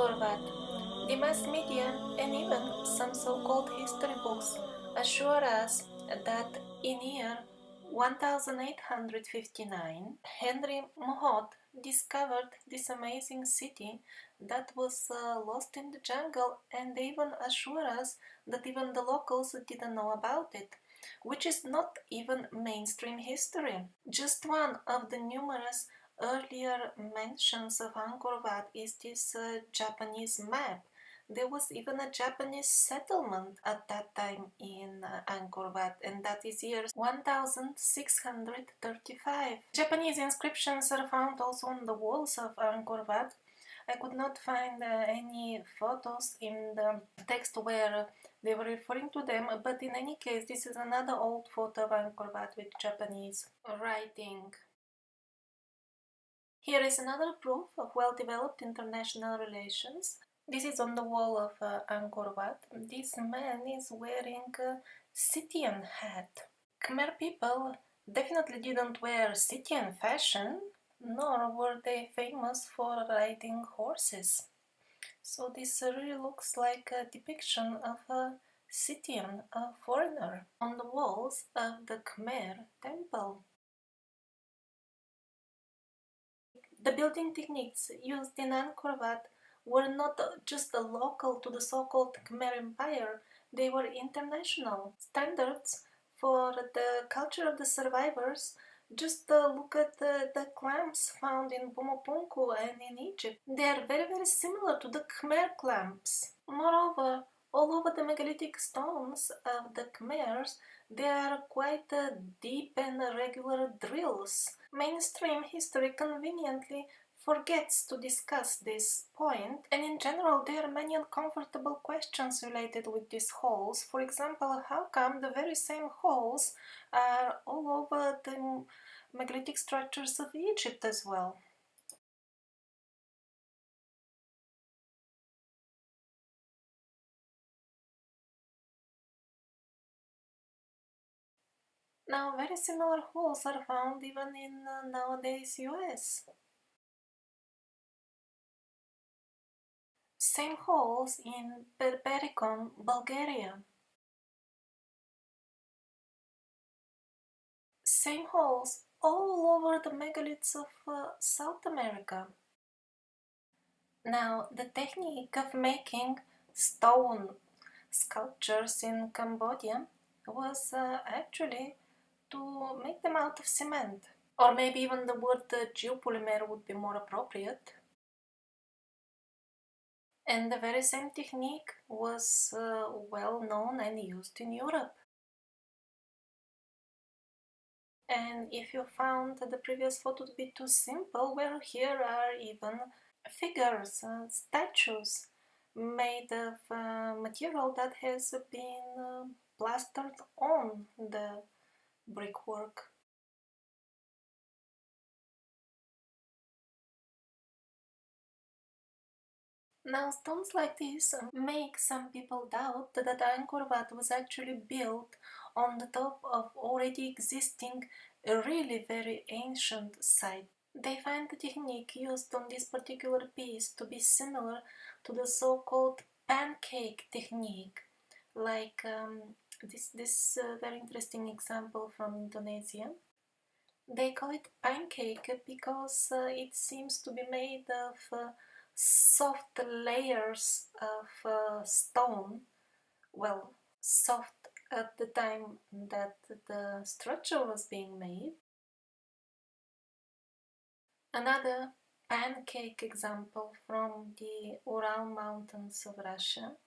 Angkor Wat. The mass media and even some so-called history books assure us that in year 1859, Henry Mohot discovered this amazing city that was lost in the jungle, and they even assure us that even the locals didn't know about it, which is not even mainstream history. Just one of the numerous earlier mentions of Angkor Wat is this Japanese map. There was even a Japanese settlement at that time in Angkor Wat, and that is year 1635. Japanese inscriptions are found also on the walls of Angkor Wat. I could not find any photos in the text where they were referring to them, but in any case, this is another old photo of Angkor Wat with Japanese writing. Here is another proof of well-developed international relations. This is on the wall of Angkor Wat. This man is wearing a Scythian hat. Khmer people definitely didn't wear Scythian fashion, nor were they famous for riding horses. So this really looks like a depiction of a Scythian, a foreigner, on the walls of the Khmer temple. The building techniques used in Angkor Wat were not just local to the so-called Khmer Empire, they were international standards for the culture of the survivors. Just look at the clamps found in Bumapunku and in Egypt. They are very similar to the Khmer clamps. Moreover, all over the megalithic stones of the Khmers, there are quite deep and regular drills. Mainstream history conveniently forgets to discuss this point, and in general there are many uncomfortable questions related with these holes. For example, how come the very same holes are all over the megalithic structures of Egypt as well? Now, very similar holes are found even in nowadays US. Same holes in Berberikon, Bulgaria. Same holes all over the megaliths of South America. Now, the technique of making stone sculptures in Cambodia was actually to make them out of cement. Or maybe even the word geopolymer would be more appropriate. And the very same technique was well known and used in Europe. And if you found the previous photo to be too simple, well, here are even figures, statues made of material that has been plastered on the brickwork. Now, stones like this make some people doubt that Angkor Wat was actually built on the top of already existing a really very ancient site. They find the technique used on this particular piece to be similar to the so-called pancake technique, like this very interesting example from Indonesia. They call it pancake because it seems to be made of soft layers of stone. Well, soft at the time that the structure was being made. Another pancake example from the Ural Mountains of Russia.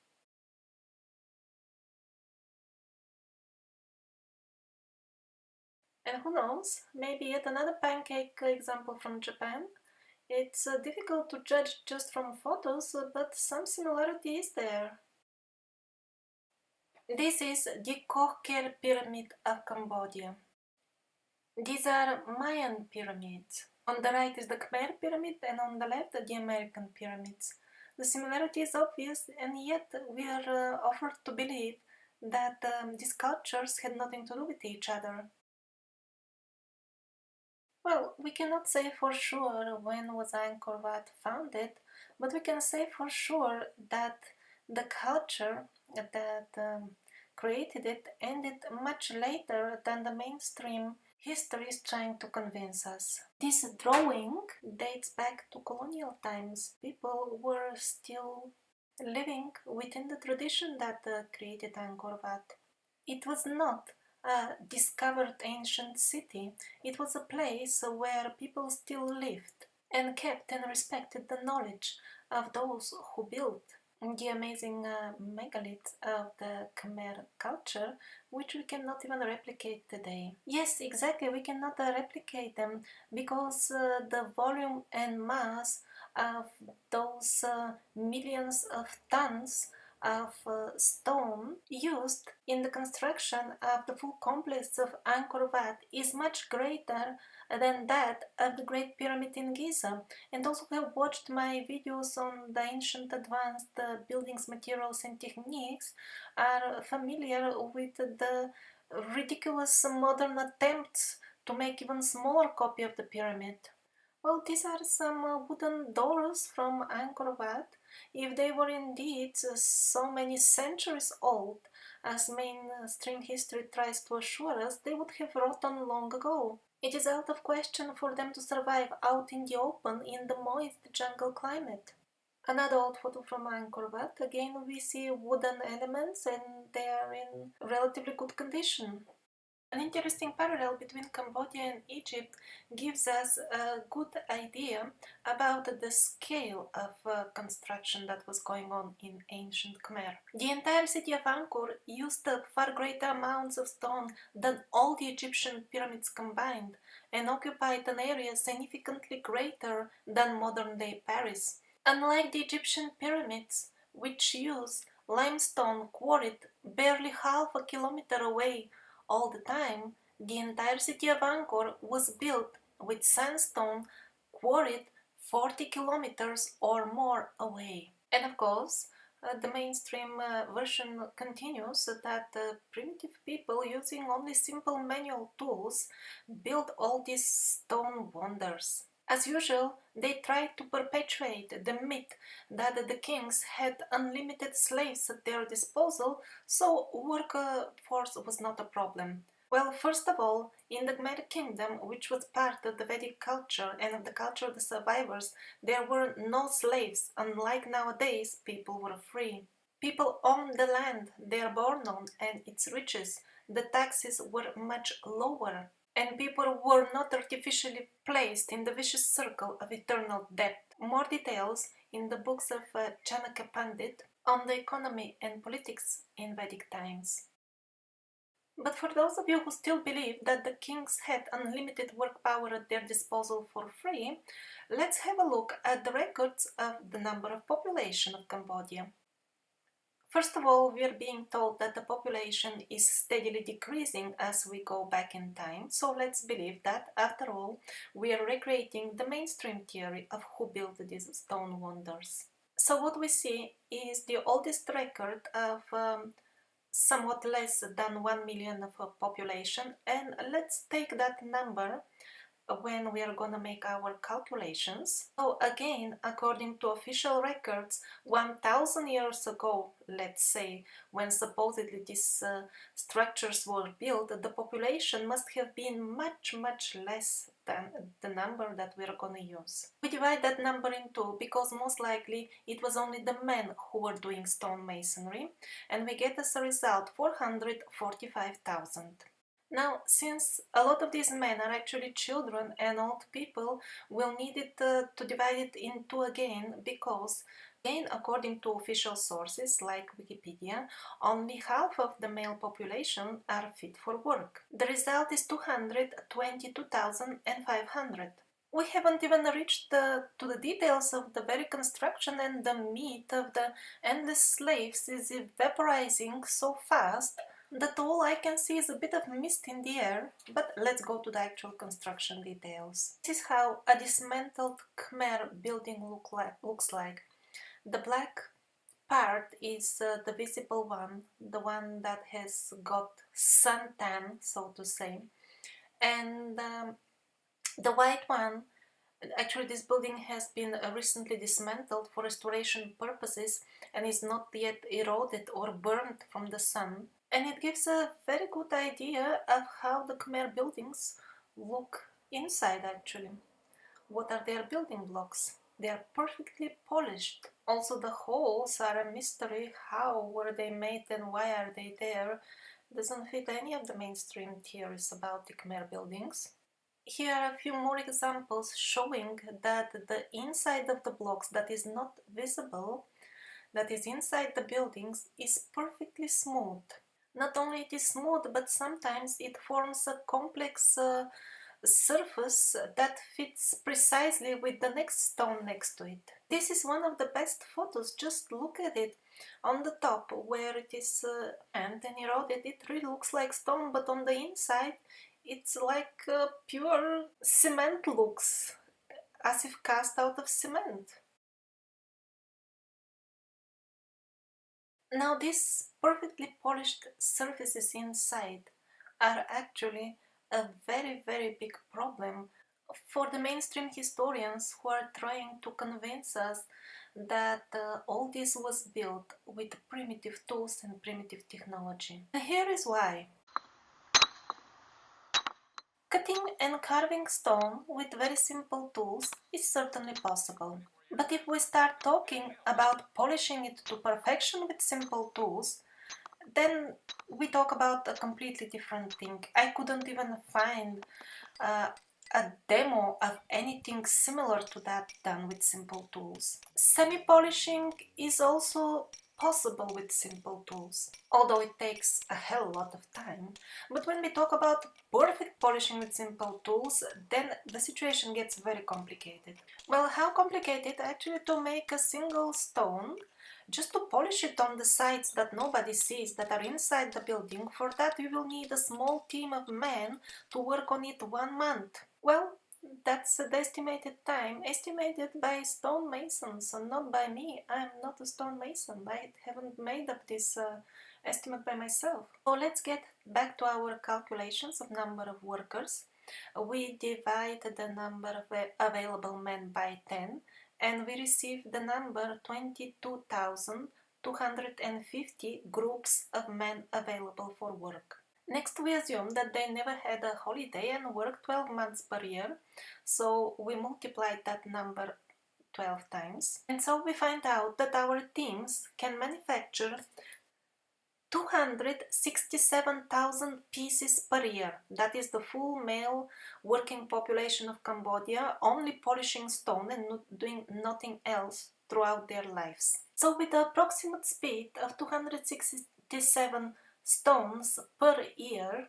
And who knows, maybe yet another pancake example from Japan. It's difficult to judge just from photos, but some similarity is there. This is the Khmer Pyramid of Cambodia. These are Mayan pyramids. On the right is the Khmer Pyramid, and on the left the American pyramids. The similarity is obvious, and yet we are offered to believe that these cultures had nothing to do with each other. Well, we cannot say for sure when was Angkor Wat founded, but we can say for sure that the culture that created it ended much later than the mainstream history is trying to convince us. This drawing dates back to colonial times. People were still living within the tradition that created Angkor Wat. It was not a discovered ancient city, it was a place where people still lived and kept and respected the knowledge of those who built the amazing megaliths of the Khmer culture, which we cannot even replicate today. Yes, exactly, we cannot replicate them because the volume and mass of those millions of tons of stone used in the construction of the full complex of Angkor Wat is much greater than that of the Great Pyramid in Giza. And those who have watched my videos on the ancient advanced buildings, materials and techniques are familiar with the ridiculous modern attempts to make even smaller copy of the pyramid. Well, these are some wooden doors from Angkor Wat. If they were indeed so many centuries old, as mainstream history tries to assure us, they would have rotten long ago. It is out of question for them to survive out in the open in the moist jungle climate. Another old photo from Angkor Wat. Again, we see wooden elements and they are in relatively good condition. An interesting parallel between Cambodia and Egypt gives us a good idea about the scale of construction that was going on in ancient Khmer. The entire city of Angkor used far greater amounts of stone than all the Egyptian pyramids combined and occupied an area significantly greater than modern-day Paris. Unlike the Egyptian pyramids, which use limestone quarried barely half a kilometer away all the time, the entire city of Angkor was built with sandstone quarried 40 kilometers or more away. And of course, the mainstream version continues that primitive people using only simple manual tools built all these stone wonders. As usual, they tried to perpetuate the myth that the kings had unlimited slaves at their disposal, so workforce was not a problem. Well, first of all, in the Khmer kingdom, which was part of the Vedic culture and of the culture of the survivors, there were no slaves. Unlike nowadays, people were free. People owned the land they are born on and its riches. The taxes were much lower, and people were not artificially placed in the vicious circle of eternal debt. More details in the books of Chanakya Pandit on the economy and politics in Vedic times. But for those of you who still believe that the kings had unlimited work power at their disposal for free, let's have a look at the records of the number of population of Cambodia. First of all, we are being told that the population is steadily decreasing as we go back in time, so let's believe that, after all, we are recreating the mainstream theory of who built these stone wonders. So what we see is the oldest record of somewhat less than 1 million of a population, and let's take that number when we are gonna make our calculations. So again, according to official records, 1000 years ago, let's say, when supposedly these structures were built, the population must have been much less than the number that we are gonna use. We divide that number in two because most likely it was only the men who were doing stonemasonry, and we get as a result 445,000. Now, since a lot of these men are actually children and old people, we'll need it to divide it in two again because, again, according to official sources like Wikipedia, only half of the male population are fit for work. The result is 222,500. We haven't even reached to the details of the very construction, and the myth of the endless slaves is evaporizing so fast that all I can see is a bit of mist in the air, but let's go to the actual construction details. This is how a dismantled Khmer building looks like. The black part is the visible one, the one that has got suntan, so to say, and the white one Actually, this building has been recently dismantled for restoration purposes and is not yet eroded or burned from the sun. And it gives a very good idea of how the Khmer buildings look inside actually. What are their building blocks? They are perfectly polished. Also, the holes are a mystery. How were they made and why are they there? Doesn't fit any of the mainstream theories about the Khmer buildings. Here are a few more examples showing that the inside of the blocks that is not visible, that is inside the buildings, is perfectly smooth. Not only it is smooth, but sometimes it forms a complex surface that fits precisely with the next stone next to it. This is one of the best photos. Just look at it. On the top where it is and then eroded, it really looks like stone, but on the inside it's like pure cement looks, as if cast out of cement. Now these perfectly polished surfaces inside are actually a very big problem for the mainstream historians who are trying to convince us that all this was built with primitive tools and primitive technology. And here is why. Cutting and carving stone with very simple tools is certainly possible. But if we start talking about polishing it to perfection with simple tools, then we talk about a completely different thing. I couldn't even find uh, a demo of anything similar to that done with simple tools. Semi-polishing is also possible with simple tools, although it takes a hell lot of time. But when we talk about perfect polishing with simple tools, then the situation gets very complicated. Well, how complicated actually to make a single stone, just to polish it on the sides that nobody sees, that are inside the building. For that you will need a small team of men to work on it 1 month. Well, that's the estimated time, estimated by stonemasons and not by me. I'm not a stonemason. I haven't made up this estimate by myself. So let's get back to our calculations of number of workers. We divide the number of available men by 10 and we receive the number 22,250 groups of men available for work. Next, we assume that they never had a holiday and worked 12 months per year, so we multiply that number 12 times. And so we find out that our teams can manufacture 267,000 pieces per year. That is the full male working population of Cambodia, only polishing stone and not doing nothing else throughout their lives. So with the approximate speed of 267 stones per year,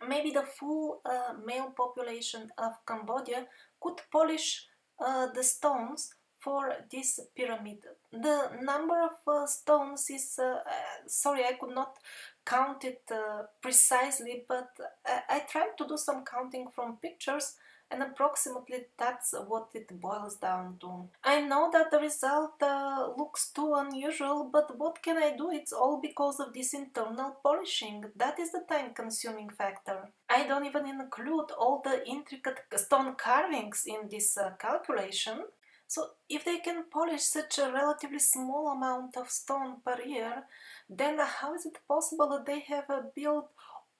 maybe the full male population of Cambodia could polish the stones for this pyramid. The number of stones is, sorry, I could not count it precisely, but I tried to do some counting from pictures and approximately that's what it boils down to. I know that the result looks too unusual, but what can I do? It's all because of this internal polishing. That is the time-consuming factor. I don't even include all the intricate stone carvings in this calculation. So if they can polish such a relatively small amount of stone per year, then how is it possible that they have built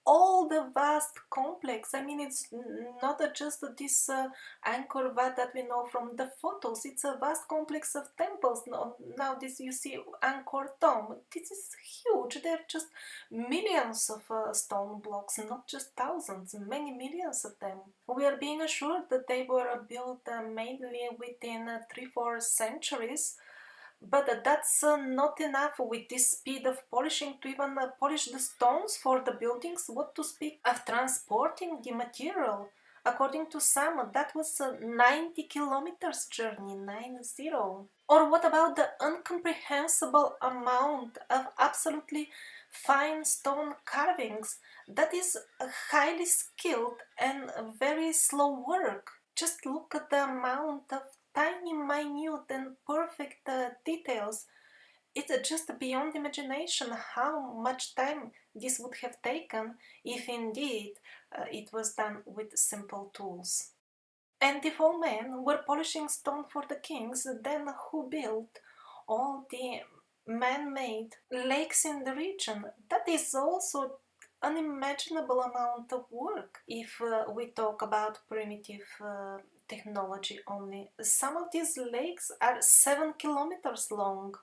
all the vast complex? I mean, it's not just this Angkor Wat that we know from the photos. It's a vast complex of temples. Now this you see Angkor Dome. This is huge. There are just millions of stone blocks, not just thousands, many millions of them. We are being assured that they were built mainly within 3-4 centuries. But that's not enough with this speed of polishing to even polish the stones for the buildings. What to speak of transporting the material? According to some, that was a 90 kilometers journey, 90. Or what about the incomprehensible amount of absolutely fine stone carvings? That is highly skilled and very slow work. Just look at the amount of tiny, minute and perfect details. It's just beyond imagination how much time this would have taken if indeed it was done with simple tools. And if all men were polishing stone for the kings, then who built all the man-made lakes in the region? That is also unimaginable amount of work if we talk about primitive technology only. Some of these lakes are 7 kilometers long.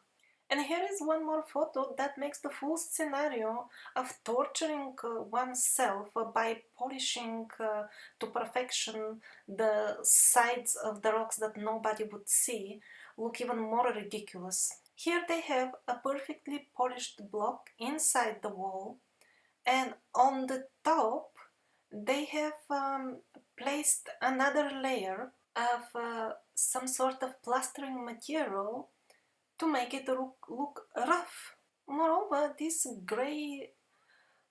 And here is one more photo that makes the full scenario of torturing oneself by polishing to perfection the sides of the rocks that nobody would see look even more ridiculous. Here they have a perfectly polished block inside the wall, and on the top they have placed another layer of some sort of plastering material to make it look rough. Moreover, this grey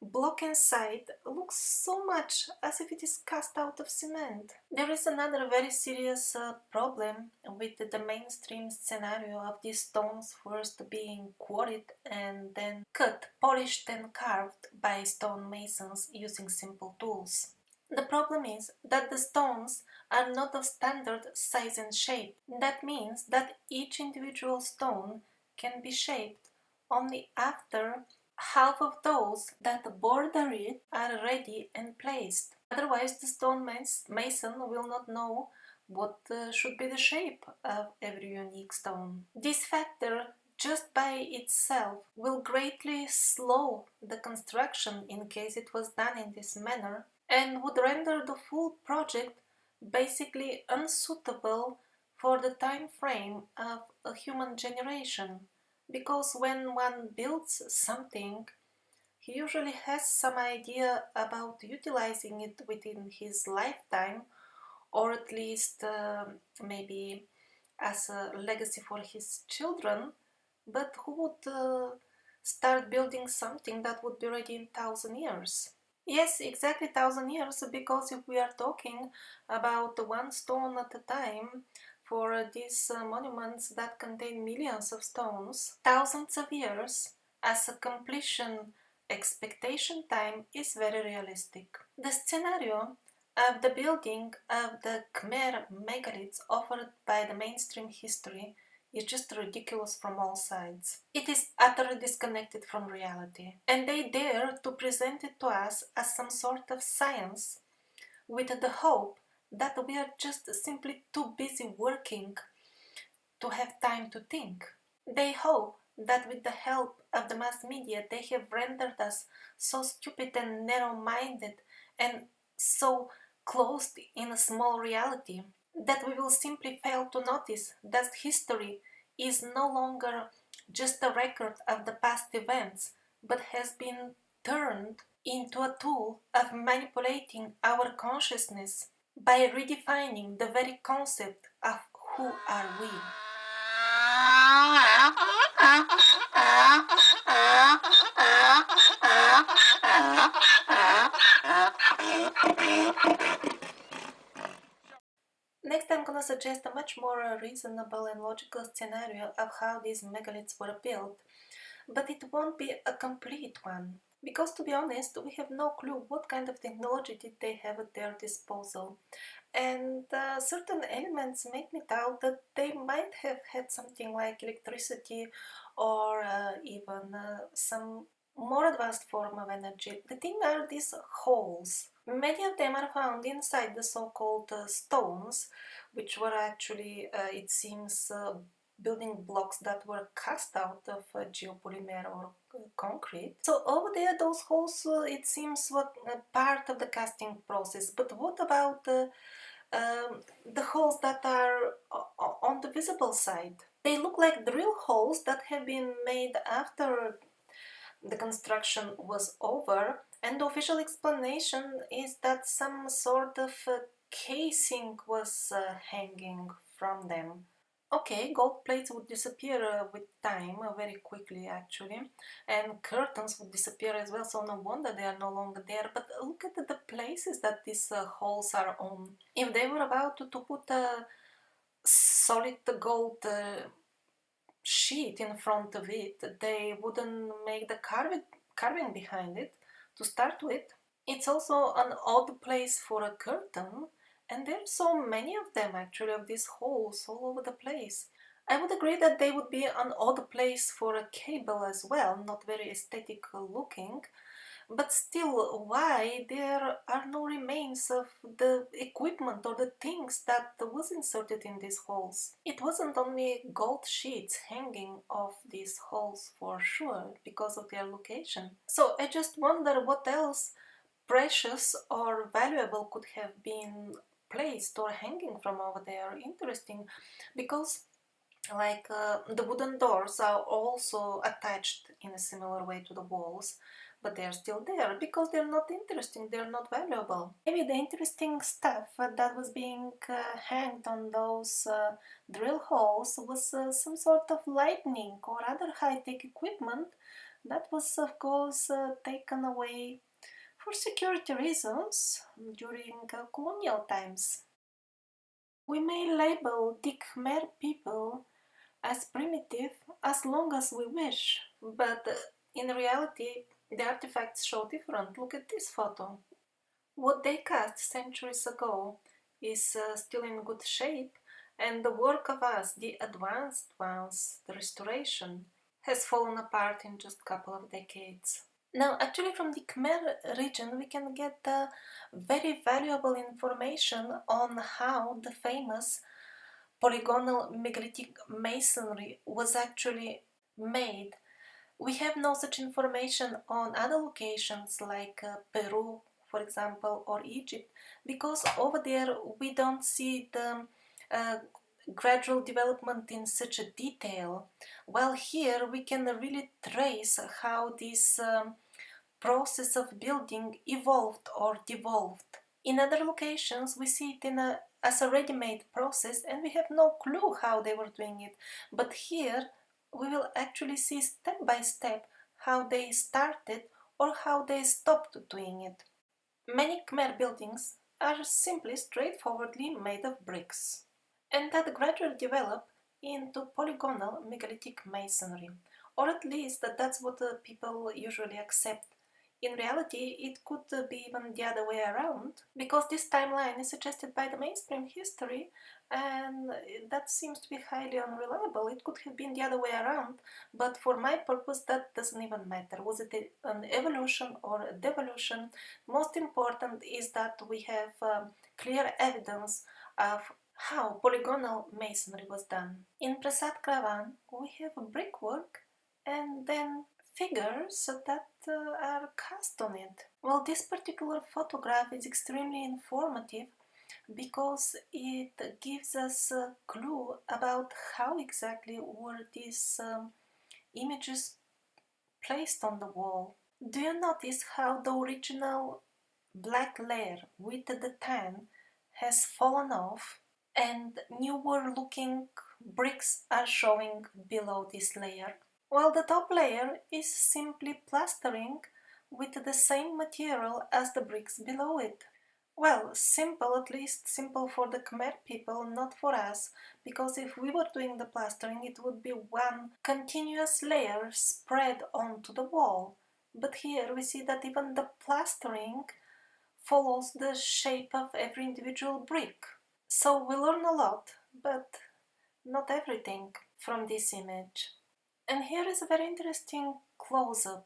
block inside looks so much as if it is cast out of cement. There is another very serious problem with the mainstream scenario of these stones first being quarried and then cut, polished and carved by stonemasons using simple tools. The problem is that the stones are not of standard size and shape. That means that each individual stone can be shaped only after half of those that border it are ready and placed. Otherwise, the stone mason will not know what should be the shape of every unique stone. This factor just by itself will greatly slow the construction in case it was done in this manner, and would render the full project basically unsuitable for the time frame of a human generation. Because when one builds something, he usually has some idea about utilizing it within his lifetime, or at least maybe as a legacy for his children. But who would start building something that would be ready in 1,000 years? Yes, exactly 1,000 years, because if we are talking about one stone at a time for these monuments that contain millions of stones, thousands of years as a completion expectation time is very realistic. The scenario of the building of the Khmer megaliths offered by the mainstream history is just ridiculous from all sides. It is utterly disconnected from reality, and they dare to present it to us as some sort of science with the hope that we are just simply too busy working to have time to think. They hope that with the help of the mass media they have rendered us so stupid and narrow-minded and so closed in a small reality that we will simply fail to notice that history is no longer just a record of the past events, but has been turned into a tool of manipulating our consciousness by redefining the very concept of who are we. Next, I'm gonna suggest a much more reasonable and logical scenario of how these megaliths were built, but it won't be a complete one. Because to be honest, we have no clue what kind of technology did they have at their disposal. And certain elements make me doubt that they might have had something like electricity or even some more advanced form of energy. The thing are these holes. Many of them are found inside the so-called stones, which were actually, it seems, building blocks that were cast out of geopolymer or concrete. So over there, those holes, it seems, were part of the casting process. But what about the holes that are on the visible side? They look like drill holes that have been made after the construction was over, and the official explanation is that some sort of casing was hanging from them. Okay, gold plates would disappear with time, very quickly actually, and curtains would disappear as well, so no wonder they are no longer there. But look at the places that these holes are on. If they were about to put a solid gold sheet in front of it, they wouldn't make the carving behind it to start with. It's also an odd place for a curtain, And there are so many of them actually, of these holes all over the place. I would agree that they would be an odd place for a cable as well, not very aesthetic looking. But still, why there are no remains of the equipment or the things that was inserted in these holes? It wasn't only gold sheets hanging off these holes for sure because of their location. So I just wonder what else precious or valuable could have been placed or hanging from over there. Interesting, because the wooden doors are also attached in a similar way to the walls, but they're still there because they're not interesting, they're not valuable. Maybe the interesting stuff that was being hanged on those drill holes was some sort of lightning or other high-tech equipment that was of course taken away for security reasons during colonial times. We may label the Khmer people as primitive as long as we wish, but in reality the artifacts show different. Look at this photo. What they cast centuries ago is still in good shape, and the work of us, the advanced ones, the restoration, has fallen apart in just a couple of decades. Now, actually, from the Khmer region, we can get very valuable information on how the famous polygonal megalithic masonry was actually made. We have no such information on other locations like Peru, for example, or Egypt, because over there we don't see the uh, gradual development in such a detail. While here we can really trace how this process of building evolved or devolved. In other locations, we see it as a ready-made process and we have no clue how they were doing it. But here, we will actually see step by step how they started or how they stopped doing it. Many Khmer buildings are simply straightforwardly made of bricks, and that gradually develop into polygonal megalithic masonry, or at least that's what people usually accept. In reality, it could be even the other way around, because this timeline is suggested by the mainstream history, and that seems to be highly unreliable. It could have been the other way around, but for my purpose, that doesn't even matter. Was it an evolution or a devolution? Most important is that we have clear evidence of how polygonal masonry was done. In Prasad Kravan, we have brickwork and then figures that are cast on it. Well, this particular photograph is extremely informative because it gives us a clue about how exactly were these images placed on the wall. Do you notice how the original black layer with the tan has fallen off and newer looking bricks are showing below this layer, while the top layer is simply plastering with the same material as the bricks below it? Well, simple, at least simple for the Khmer people, not for us, because if we were doing the plastering, it would be one continuous layer spread onto the wall. But here we see that even the plastering follows the shape of every individual brick. So we learn a lot, but not everything from this image. And here is a very interesting close-up.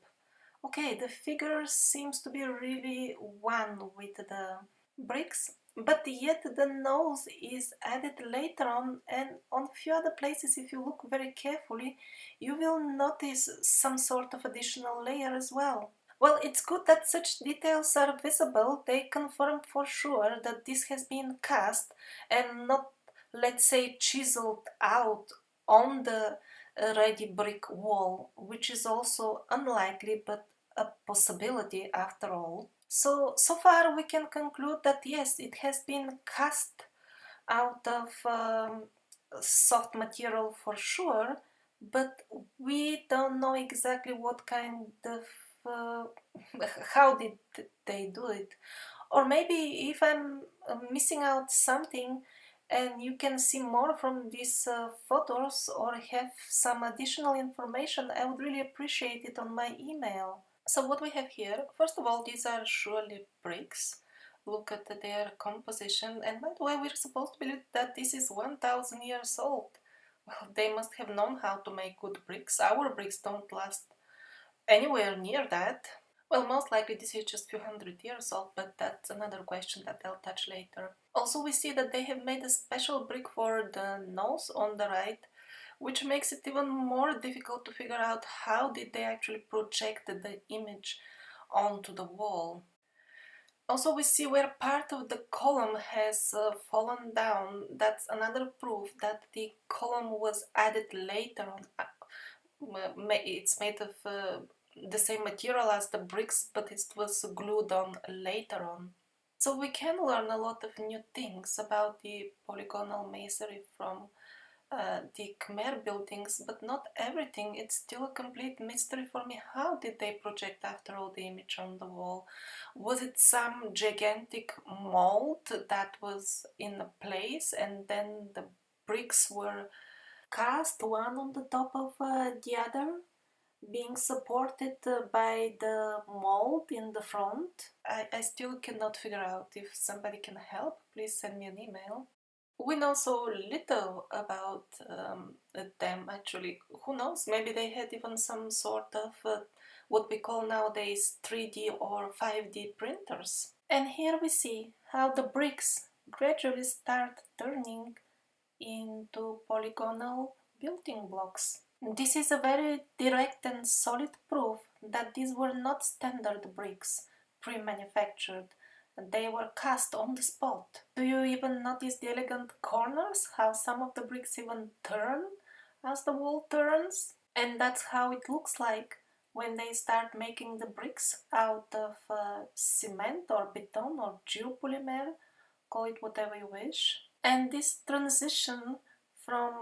Okay, the figure seems to be really one with the bricks, but yet the nose is added later on, and on few other places, if you look very carefully, you will notice some sort of additional layer as well. Well, it's good that such details are visible. They confirm for sure that this has been cast and not, let's say, chiseled out on the ready brick wall, which is also unlikely but a possibility after all. So far we can conclude that yes, it has been cast out of soft material for sure, but we don't know exactly what kind of uh, how did they do it. Or maybe if I'm missing out something and you can see more from these photos or have some additional information, I would really appreciate it on my email. So what we have here, first of all, these are surely bricks. look at their composition. And by the way, we're supposed to believe that this is 1000 years old. Well, they must have known how to make good bricks. Our bricks don't last anywhere near that. Well, most likely this is just a few hundred years old, but that's another question that I'll touch later. Also, we see that they have made a special brick for the nose on the right, which makes it even more difficult to figure out how did they actually project the image onto the wall. Also, we see where part of the column has fallen down. That's another proof that the column was added later on. It's made of the same material as the bricks, but it was glued on later on. So we can learn a lot of new things about the polygonal masonry from the Khmer buildings, but not everything. It's still a complete mystery for me. How did they project, after all, the image on the wall? Was it some gigantic mold that was in a place and then the bricks were cast one on the top of the other, being supported by the mold in the front? I still cannot figure out. If somebody can help, please send me an email. We know so little about them, actually. Who knows? Maybe they had even some sort of what we call nowadays 3D or 5D printers. And here we see how the bricks gradually start turning into polygonal building blocks. This is a very direct and solid proof that these were not standard bricks, pre-manufactured. They were cast on the spot. Do you even notice the elegant corners? How some of the bricks even turn as the wall turns? And that's how it looks like when they start making the bricks out of cement or beton or geopolymer, call it whatever you wish. And this transition from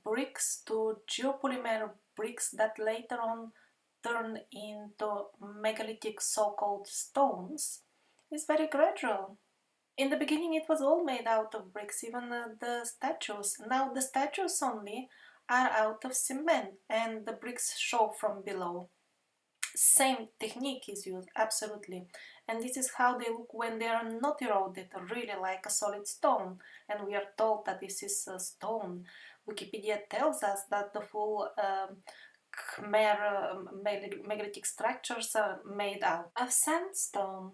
bricks to geopolymer bricks that later on turn into megalithic so-called stones is very gradual. In the beginning it was all made out of bricks, even the statues. Now the statues only are out of cement and the bricks show from below. Same technique is used, absolutely. And this is how they look when they are not eroded, really like a solid stone. And we are told that this is a stone. Wikipedia tells us that the full Khmer megalithic structures are made out of sandstone.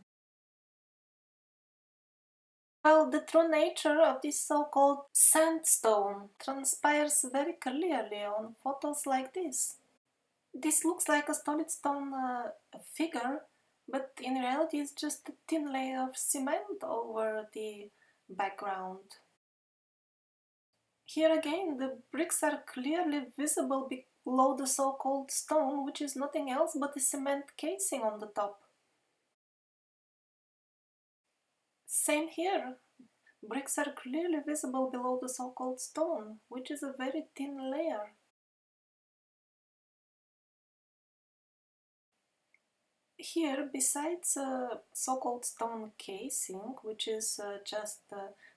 Well, the true nature of this so-called sandstone transpires very clearly on photos like this. This looks like a solid stone figure, but in reality it's just a thin layer of cement over the background. Here again, the bricks are clearly visible below the so-called stone, which is nothing else but a cement casing on the top. Same here. Bricks are clearly visible below the so-called stone, which is a very thin layer. Here, besides so-called stone casing, which is just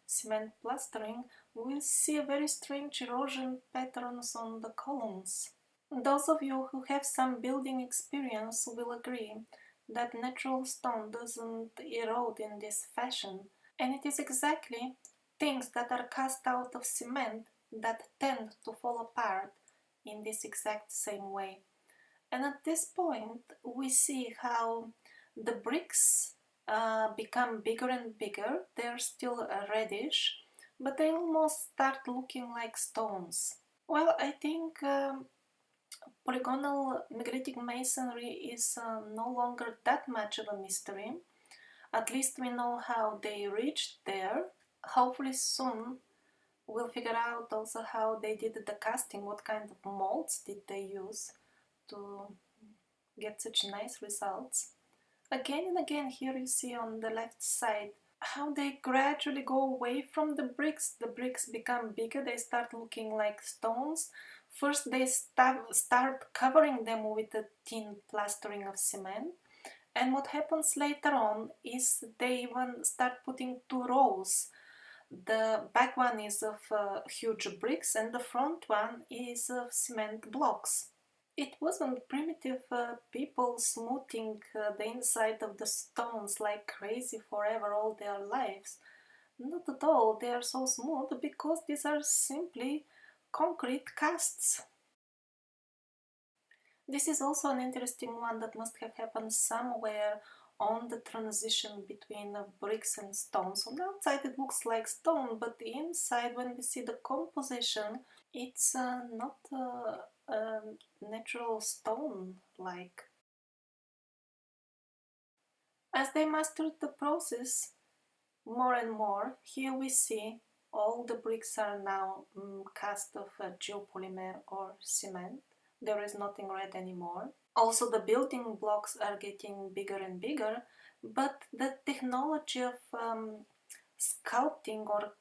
cement plastering, we see a very strange erosion patterns on the columns. Those of you who have some building experience will agree that natural stone doesn't erode in this fashion, and it is exactly things that are cast out of cement that tend to fall apart in this exact same way. And at this point, we see how the bricks become bigger and bigger. They're still reddish, but they almost start looking like stones. Well, I think polygonal megalithic masonry is no longer that much of a mystery. At least we know how they reached there. Hopefully soon we'll figure out also how they did the casting, what kind of molds did they use to get such nice results. Again and again, here you see on the left side how they gradually go away from the bricks. The bricks become bigger, they start looking like stones. First they start covering them with a thin plastering of cement, and what happens later on is they even start putting two rows. The back one is of huge bricks and the front one is of cement blocks. It wasn't primitive people smoothing the inside of the stones like crazy forever all their lives. Not at all, they are so smooth because these are simply concrete casts. This is also an interesting one that must have happened somewhere on the transition between bricks and stones. On the outside it looks like stone, but the inside, when we see the composition, it's not natural stone like. As they mastered the process more and more, here we see all the bricks are now cast of geopolymer or cement. There is nothing red anymore. Also, the building blocks are getting bigger and bigger, but the technology of sculpting, or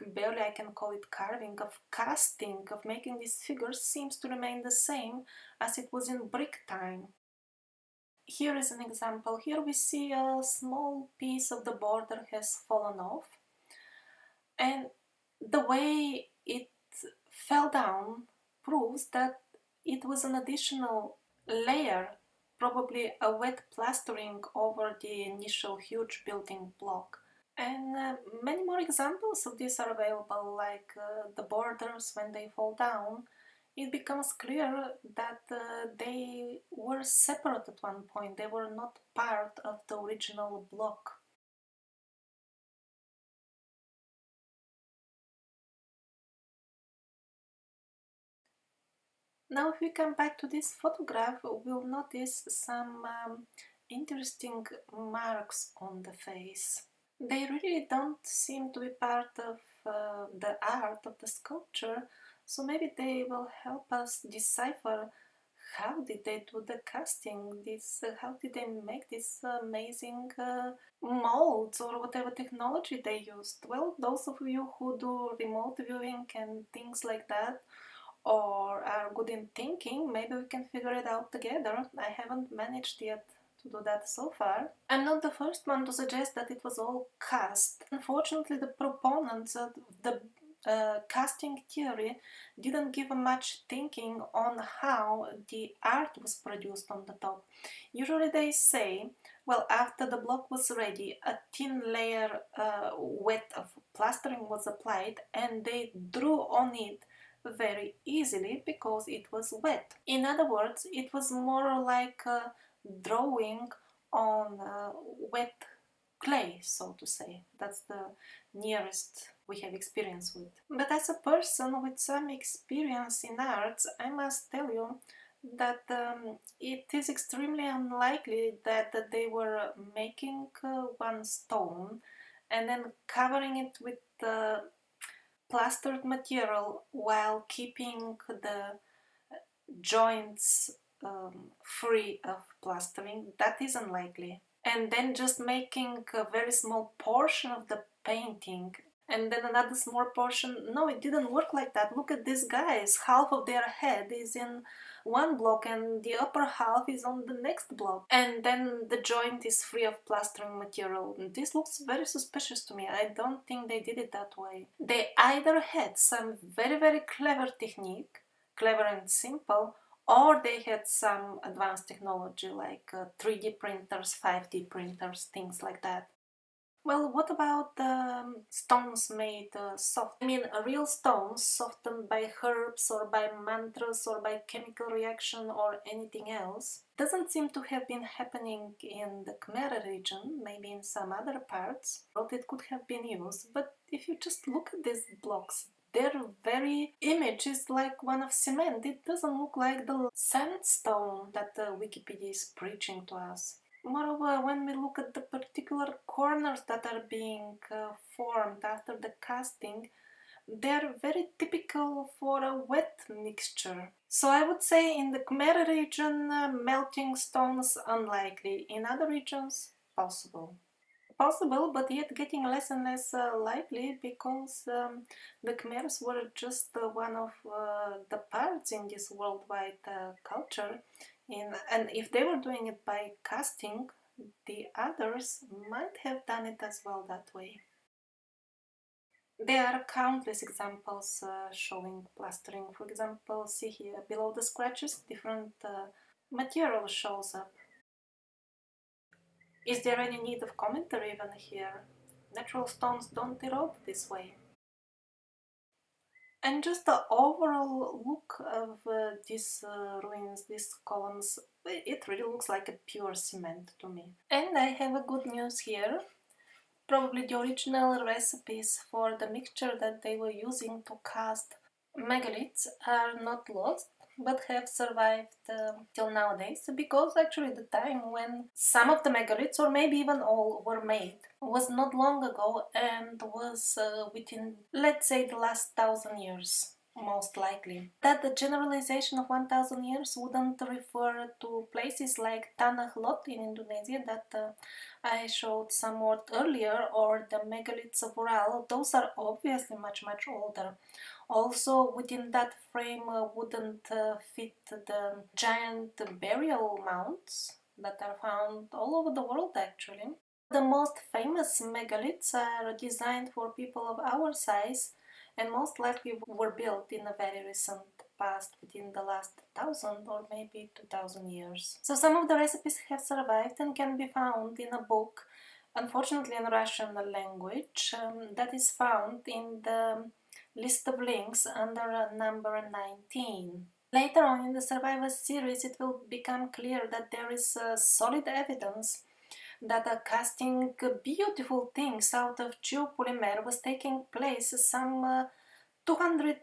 barely I can call it carving, of casting, of making these figures seems to remain the same as it was in brick time. Here is an example. Here we see a small piece of the border has fallen off, and the way it fell down proves that it was an additional layer, probably a wet plastering over the initial huge building block. And many more examples of this are available, like the borders when they fall down. It becomes clear that they were separate at one point, they were not part of the original block. Now if we come back to this photograph, we'll notice some interesting marks on the face. They really don't seem to be part of the art of the sculpture, so maybe they will help us decipher how did they do the casting, how did they make these amazing molds or whatever technology they used. Well, those of you who do remote viewing and things like that, or are good in thinking, maybe we can figure it out together. I haven't managed yet to do that so far. I'm not the first one to suggest that it was all cast. Unfortunately, the proponents of the casting theory didn't give much thinking on how the art was produced on the top. Usually they say, well, after the block was ready, a thin layer wet of plastering was applied and they drew on it very easily because it was wet. In other words, it was more like a drawing on wet clay, so to say. That's the nearest we have experience with. But as a person with some experience in arts, I must tell you that it is extremely unlikely that they were making one stone and then covering it with plastered material while keeping the joints free of plastering. That is unlikely. And then just making a very small portion of the painting and then another small portion. No, it didn't work like that. Look at these guys. Half of their head is in one block and the upper half is on the next block. And then the joint is free of plastering material. This looks very suspicious to me. I don't think they did it that way. They either had some very, very clever technique, clever and simple, or they had some advanced technology like 3D printers, 5D printers, things like that. Well, what about stones made soft? I mean, real stones softened by herbs or by mantras or by chemical reaction or anything else. Doesn't seem to have been happening in the Khmer region, maybe in some other parts. Well, it could have been used, but if you just look at these blocks, their very image is like one of cement. It doesn't look like the sandstone that Wikipedia is preaching to us. Moreover, when we look at the particular corners that are being formed after the casting, they're very typical for a wet mixture. So I would say in the Khmer region, melting stones unlikely. In other regions, possible. Possible, but yet getting less and less likely because the Khmers were just one of the parts in this worldwide culture. And if they were doing it by casting, the others might have done it as well that way. There are countless examples showing plastering. For example, see here below the scratches, different material shows up. Is there any need of commentary even here? Natural stones don't erode this way. And just the overall look of these ruins, these columns, it really looks like a pure cement to me. And I have a good news here. Probably the original recipes for the mixture that they were using to cast megaliths are not lost, but have survived till nowadays, because actually the time when some of the megaliths, or maybe even all, were made was not long ago and was within, let's say, the last 1,000 years. Most likely. That the generalization of 1,000 years wouldn't refer to places like Tanah Lot in Indonesia that I showed somewhat earlier, or the megaliths of Ural. Those are obviously much older. Also, within that frame wouldn't fit the giant burial mounds that are found all over the world actually. The most famous megaliths are designed for people of our size and most likely were built in a very recent past, within the last 1,000 or maybe 2,000 years. So some of the recipes have survived and can be found in a book, unfortunately in Russian language, that is found in the list of links under number 19. Later on in the Survivor series, it will become clear that there is solid evidence that a casting beautiful things out of geopolymer was taking place some 200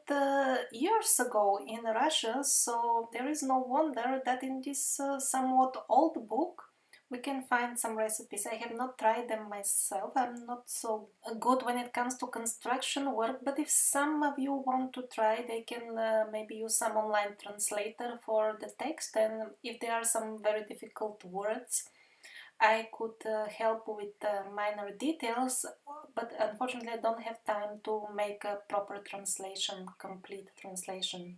years ago in Russia, so there is no wonder that in this somewhat old book we can find some recipes. I have not tried them myself, I'm not so good when it comes to construction work, but if some of you want to try, they can maybe use some online translator for the text, and if there are some very difficult words, I could help with minor details, but unfortunately I don't have time to make a proper translation, complete translation.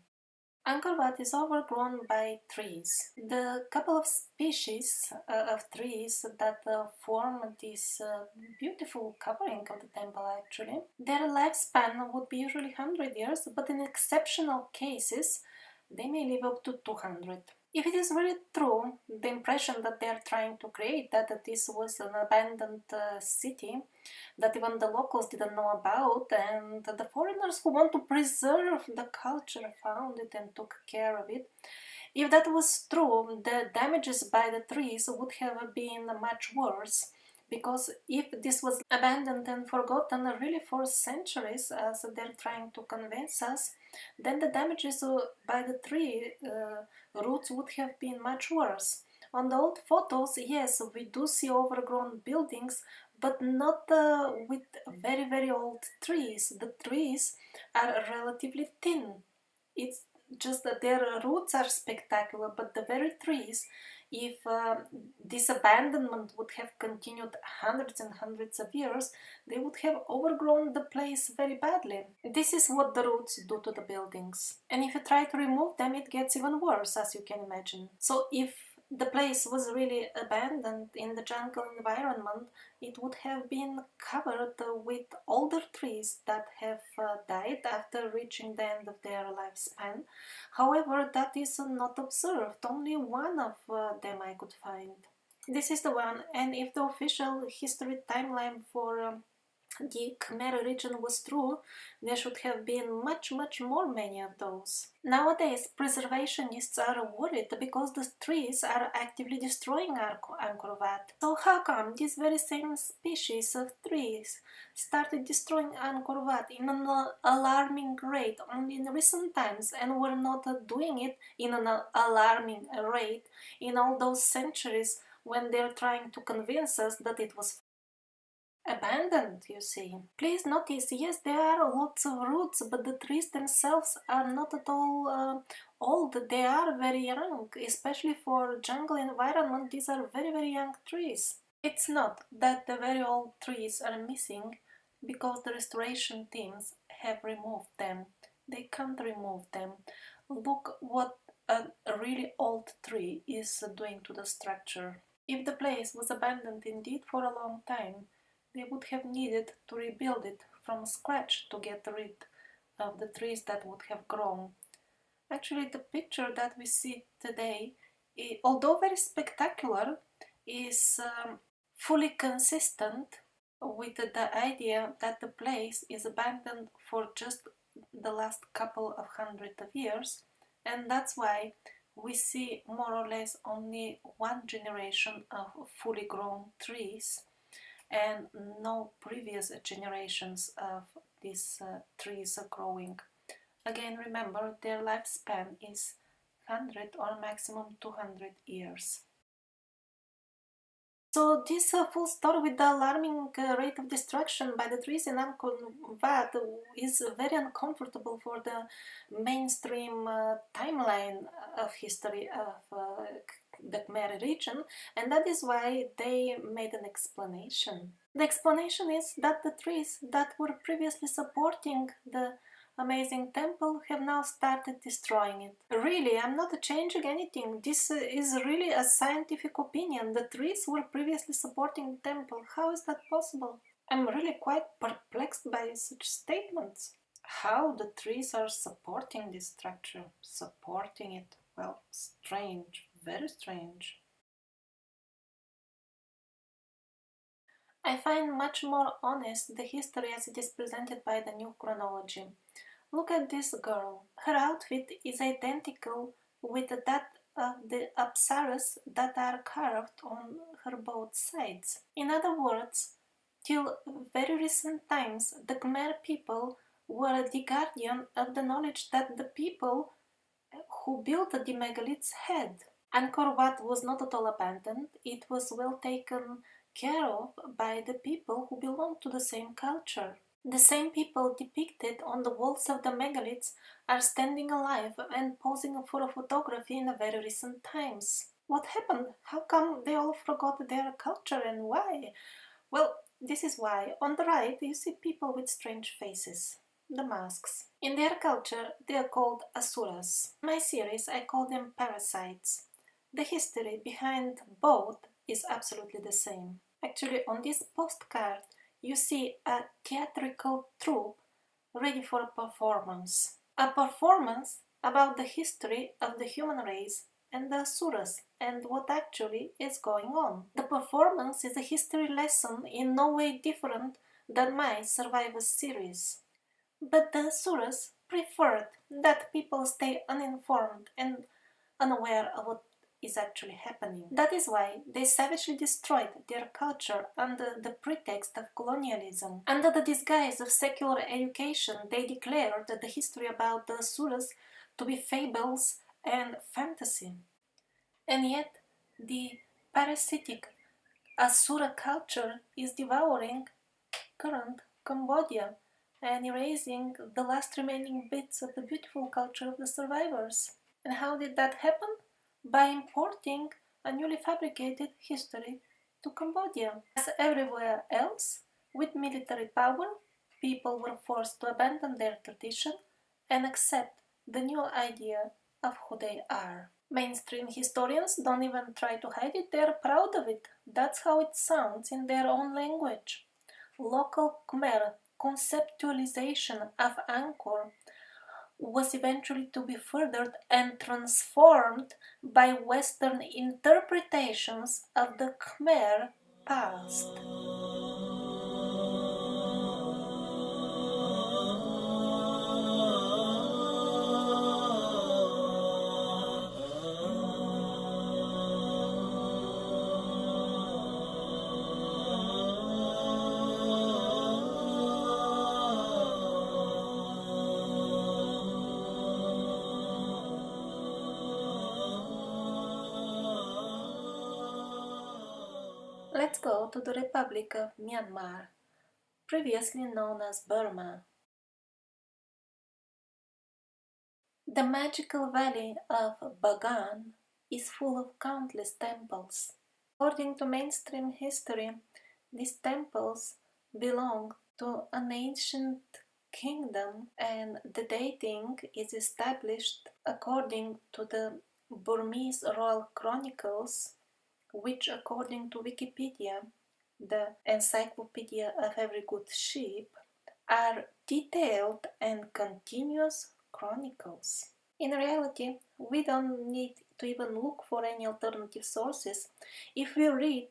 Angkor Wat is overgrown by trees. The couple of species of trees that form this beautiful covering of the temple actually, their lifespan would be usually 100 years, but in exceptional cases they may live up to 200. If it is really true, the impression that they are trying to create, that this was an abandoned city that even the locals didn't know about, and the foreigners who want to preserve the culture found it and took care of it, if that was true, the damages by the trees would have been much worse. Because if this was abandoned and forgotten really for centuries, as they're trying to convince us, then the damages by the tree roots would have been much worse. On the old photos, yes, we do see overgrown buildings, but not with very old trees. The trees are relatively thin. It's just that their roots are spectacular, but the very trees, if this abandonment would have continued hundreds and hundreds of years, they would have overgrown the place very badly. This is what the roots do to the buildings. And if you try to remove them, it gets even worse, as you can imagine. So if the place was really abandoned in the jungle environment, it would have been covered with older trees that have died after reaching the end of their lifespan. However, that is not observed. Only one of them I could find. This is the one, and if the official history timeline for the Khmer region was true, there should have been much more many of those. Nowadays, preservationists are worried because the trees are actively destroying Angkor Wat. So how come these very same species of trees started destroying Angkor Wat in an alarming rate only in recent times, and were not doing it in an alarming rate in all those centuries when they're trying to convince us that it was abandoned, you see. Please notice, yes, there are lots of roots, but the trees themselves are not at all old. They are very young, especially for jungle environment. These are very young trees. It's not that the very old trees are missing because the restoration teams have removed them. They can't remove them. Look what a really old tree is doing to the structure. If the place was abandoned indeed for a long time, they would have needed to rebuild it from scratch to get rid of the trees that would have grown. Actually, the picture that we see today, although very spectacular, is fully consistent with the idea that the place is abandoned for just the last couple of hundred of years, and that's why we see more or less only one generation of fully grown trees and no previous generations of these trees growing. Again, remember, their lifespan is 100 or maximum 200 years. So this full story with the alarming rate of destruction by the trees in Angkor Wat is very uncomfortable for the mainstream timeline of history of the Khmer region, and that is why they made an explanation. The explanation is that the trees that were previously supporting the amazing temple have now started destroying it. Really, I'm not changing anything. This is really a scientific opinion. The trees were previously supporting the temple. How is that possible? I'm really quite perplexed by such statements. How the trees are supporting this structure? Supporting it? Well, strange. Very strange. I find much more honest the history as it is presented by the new chronology. Look at this girl. Her outfit is identical with that of the apsaras that are carved on her both sides. In other words, till very recent times, the Khmer people were the guardian of the knowledge that the people who built the megaliths had. Angkor Wat was not at all abandoned. It was well taken care of by the people who belonged to the same culture. The same people depicted on the walls of the megaliths are standing alive and posing for a photography in the very recent times. What happened? How come they all forgot their culture and why? Well, this is why. On the right you see people with strange faces, the masks. In their culture they are called asuras. In my series I call them parasites. The history behind both is absolutely the same. Actually, on this postcard you see a theatrical troupe ready for a performance. A performance about the history of the human race and the asuras and what actually is going on. The performance is a history lesson in no way different than my Survivor series. But the asuras preferred that people stay uninformed and unaware of what is actually happening. That is why they savagely destroyed their culture under the pretext of colonialism. Under the disguise of secular education, they declared the history about the asuras to be fables and fantasy. And yet, the parasitic asura culture is devouring current Cambodia and erasing the last remaining bits of the beautiful culture of the survivors. And how did that happen? By importing a newly fabricated history to Cambodia. As everywhere else, with military power, people were forced to abandon their tradition and accept the new idea of who they are. Mainstream historians don't even try to hide it, they're proud of it. That's how it sounds in their own language. Local Khmer conceptualization of Angkor was eventually to be furthered and transformed by Western interpretations of the Khmer past. Let's go to the Republic of Myanmar, previously known as Burma. The magical valley of Bagan is full of countless temples. According to mainstream history, these temples belong to an ancient kingdom, and the dating is established according to the Burmese Royal Chronicles, which, according to Wikipedia, the encyclopedia of every good sheep, are detailed and continuous chronicles. In reality, we don't need to even look for any alternative sources. If we read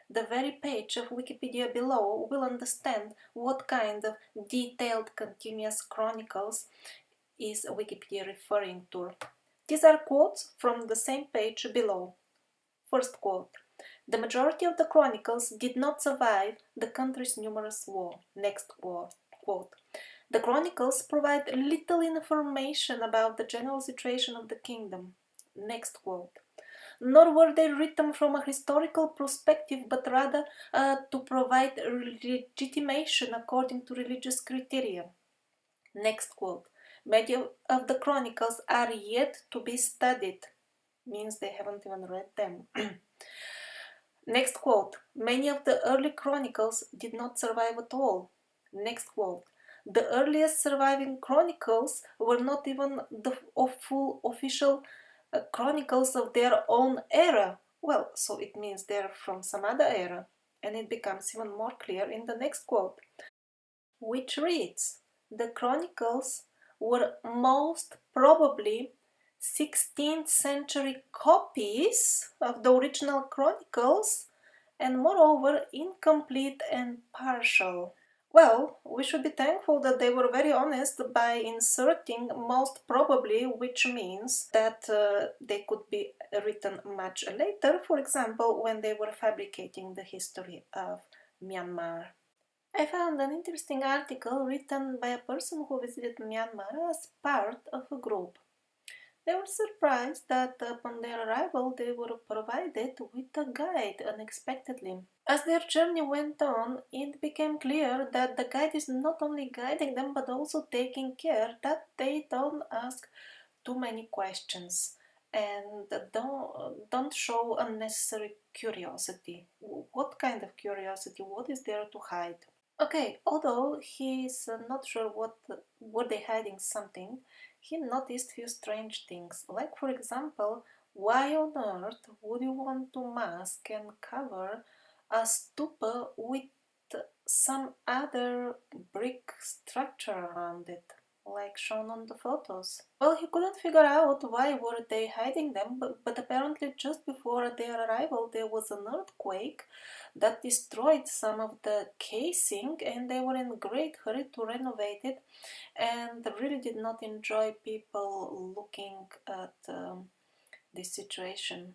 the very page of Wikipedia below, we'll understand what kind of detailed continuous chronicles is Wikipedia referring to. These are quotes from the same page below. First quote: the majority of the chronicles did not survive the country's numerous war. Next quote: the chronicles provide little information about the general situation of the kingdom. Next quote: nor were they written from a historical perspective, but rather to provide legitimation according to religious criteria. Next quote: many of the chronicles are yet to be studied. Means they haven't even read them. Next quote: many of the early chronicles did not survive at all. Next quote: the earliest surviving chronicles were not even the full official chronicles of their own era. Well, so it means they're from some other era. And it becomes even more clear in the next quote, which reads: the chronicles were most probably 16th century copies of the original chronicles, and moreover incomplete and partial. Well, we should be thankful that they were very honest by inserting most probably, which means that they could be written much later, for example, when they were fabricating the history of Myanmar. I found an interesting article written by a person who visited Myanmar as part of a group. They were surprised that upon their arrival they were provided with a guide unexpectedly. As their journey went on, it became clear that the guide is not only guiding them but also taking care that they don't ask too many questions and don't show unnecessary curiosity. What kind of curiosity? What is there to hide? Okay, although he's not sure what were they hiding something, he noticed few strange things. Like for example, why on earth would you want to mask and cover a stupa with some other brick structure around it, like shown on the photos? Well, he couldn't figure out why were they hiding them, but apparently just before their arrival there was an earthquake that destroyed some of the casing, and they were in great hurry to renovate it and really did not enjoy people looking at this situation.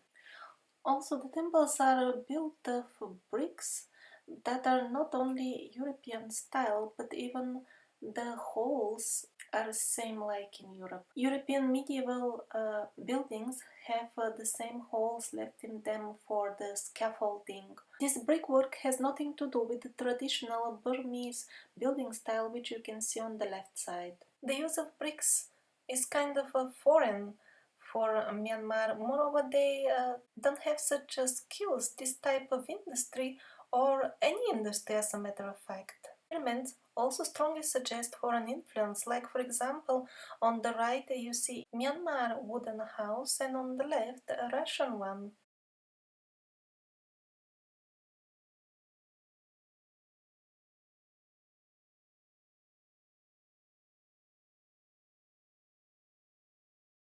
Also, the temples are built of bricks that are not only European style, but even the halls are same like in Europe. European medieval buildings have the same holes left in them for the scaffolding. This brickwork has nothing to do with the traditional Burmese building style which you can see on the left side. The use of bricks is kind of foreign for Myanmar. Moreover, they don't have such skills, this type of industry, or any industry as a matter of fact. Elements also strongly suggest foreign influence, like for example, on the right you see Myanmar wooden house and on the left a Russian one.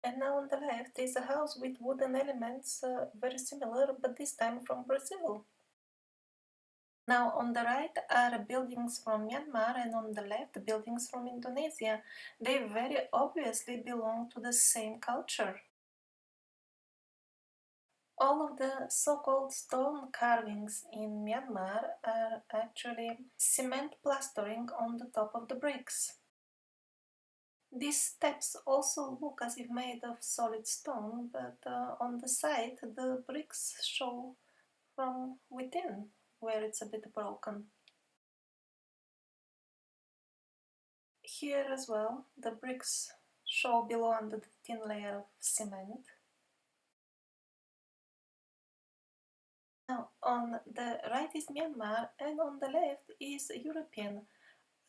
And now on the left is a house with wooden elements very similar, but this time from Brazil. Now on the right are buildings from Myanmar and on the left buildings from Indonesia. They very obviously belong to the same culture. All of the so-called stone carvings in Myanmar are actually cement plastering on the top of the bricks. These steps also look as if made of solid stone, but on the side the bricks show from within, where it's a bit broken. Here as well, the bricks show below under the thin layer of cement. Now, on the right is Myanmar, and on the left is European.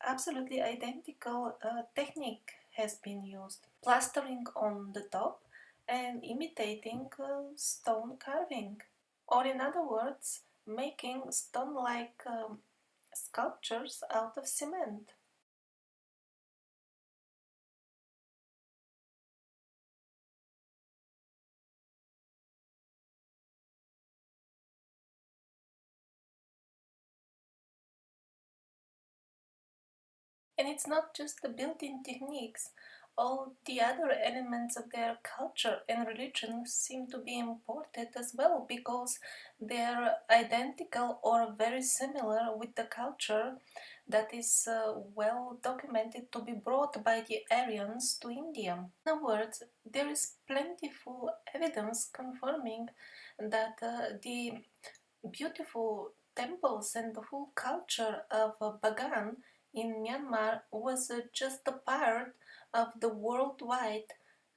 Absolutely identical technique has been used. Plastering on the top and imitating stone carving. Or in other words, making stone-like sculptures out of cement. And it's not just the building techniques, all the other elements of their culture and religion seem to be imported as well because they're identical or very similar with the culture that is well documented to be brought by the Aryans to India. In other words, there is plentiful evidence confirming that the beautiful temples and the whole culture of Bagan in Myanmar was just a part of the worldwide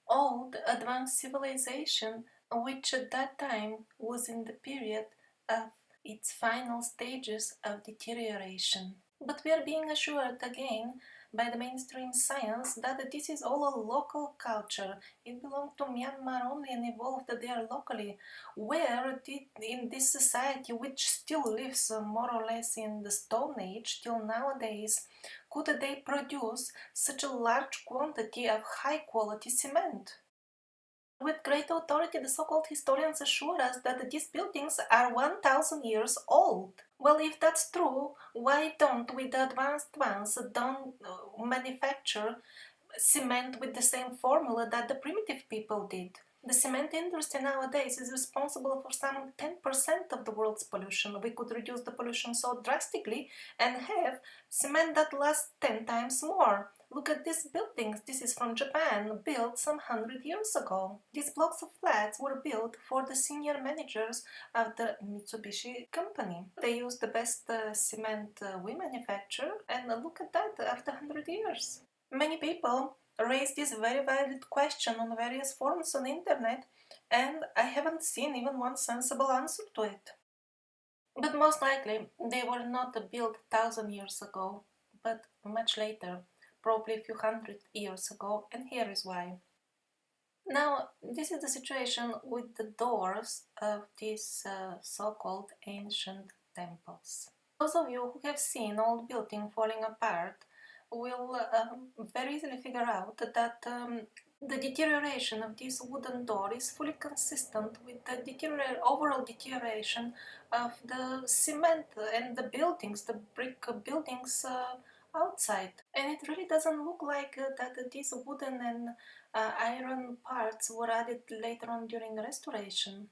old advanced civilization, which at that time was in the period of its final stages of deterioration. But we are being assured again by the mainstream science that this is all a local culture. It belonged to Myanmar only and evolved there locally. Where did, in this society, which still lives more or less in the Stone Age till nowadays, could they produce such a large quantity of high quality cement? With great authority, the so-called historians assure us that these buildings are 1,000 years old. Well, if that's true, why don't we, the advanced ones, don't manufacture cement with the same formula that the primitive people did? The cement industry nowadays is responsible for some 10% of the world's pollution. We could reduce the pollution so drastically and have cement that lasts 10 times more. Look at these buildings. This is from Japan, built some 100 years ago. These blocks of flats were built for the senior managers of the Mitsubishi company. They use the best cement we manufacture, and look at that after 100 years. Many people raise this very valid question on various forums on the internet, and I haven't seen even one sensible answer to it. But most likely they were not built 1,000 years ago, but much later, probably a few hundred years ago, and here is why. Now, this is the situation with the doors of these so-called ancient temples. Those of you who have seen old building falling apart will very easily figure out that the deterioration of this wooden door is fully consistent with the overall deterioration of the cement and the buildings, the brick buildings outside. And it really doesn't look like that these wooden and iron parts were added later on during restoration.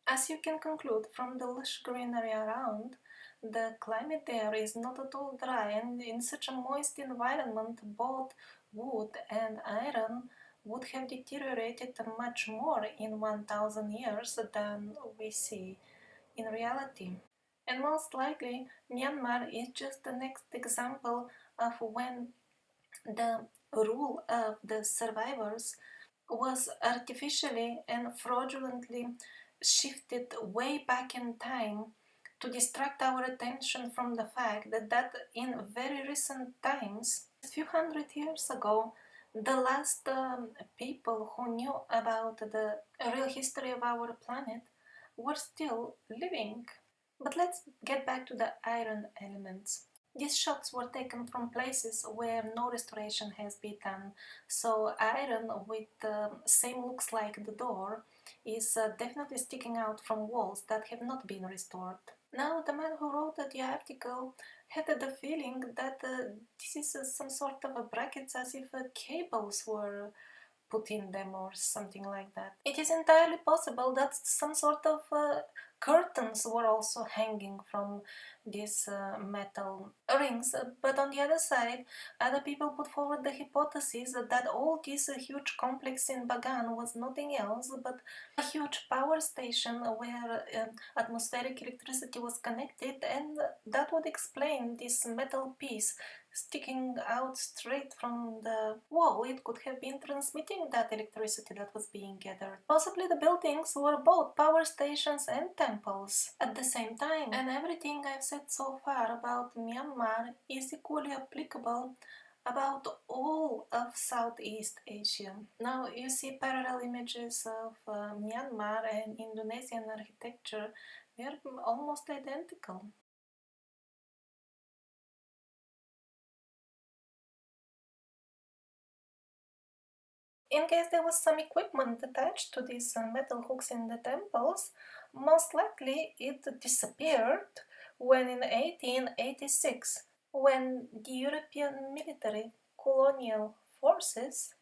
As you can conclude from the lush greenery around, the climate there is not at all dry, and in such a moist environment, both wood and iron would have deteriorated much more in 1,000 years than we see in reality. And most likely, Myanmar is just the next example of when the rule of the survivors was artificially and fraudulently shifted way back in time to distract our attention from the fact that in very recent times, a few hundred years ago, the last people who knew about the real history of our planet were still living. But let's get back to the iron elements. These shots were taken from places where no restoration has been done, so iron with the same looks like the door is definitely sticking out from walls that have not been restored. Now, the man who wrote the article had the feeling that this is some sort of a brackets, as if cables were put in them or something like that. It is entirely possible that some sort of curtains were also hanging from these metal rings, but on the other side, other people put forward the hypothesis that all this huge complex in Bagan was nothing else but a huge power station where atmospheric electricity was connected, and that would explain this metal piece sticking out straight from the wall. It could have been transmitting that electricity that was being gathered. Possibly the buildings were both power stations and temples at the same time. And everything I've said so far about Myanmar is equally applicable about all of Southeast Asia. Now you see parallel images of Myanmar and Indonesian architecture. They are almost identical. In case there was some equipment attached to these metal hooks in the temples, most likely it disappeared when in 1886 when the European military colonial forces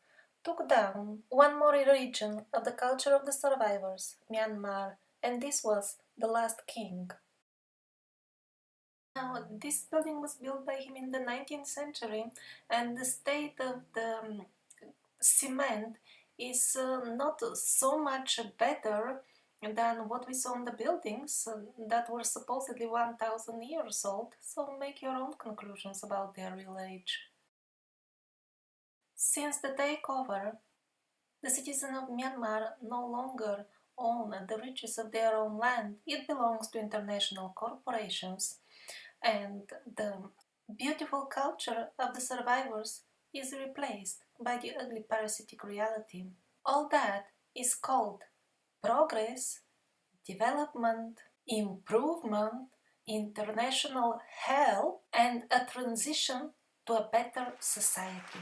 took down one more region of the culture of the survivors, Myanmar, and this was the last king. Now, this building was built by him in the 19th century, and the state of the cement is not so much better than what we saw in the buildings that were supposedly 1000 years old, so make your own conclusions about their real age. Since the takeover, the citizens of Myanmar no longer own the riches of their own land. It belongs to international corporations, and the beautiful culture of the survivors is replaced by the ugly parasitic reality. All that is called progress, development, improvement, international help, and a transition to a better society.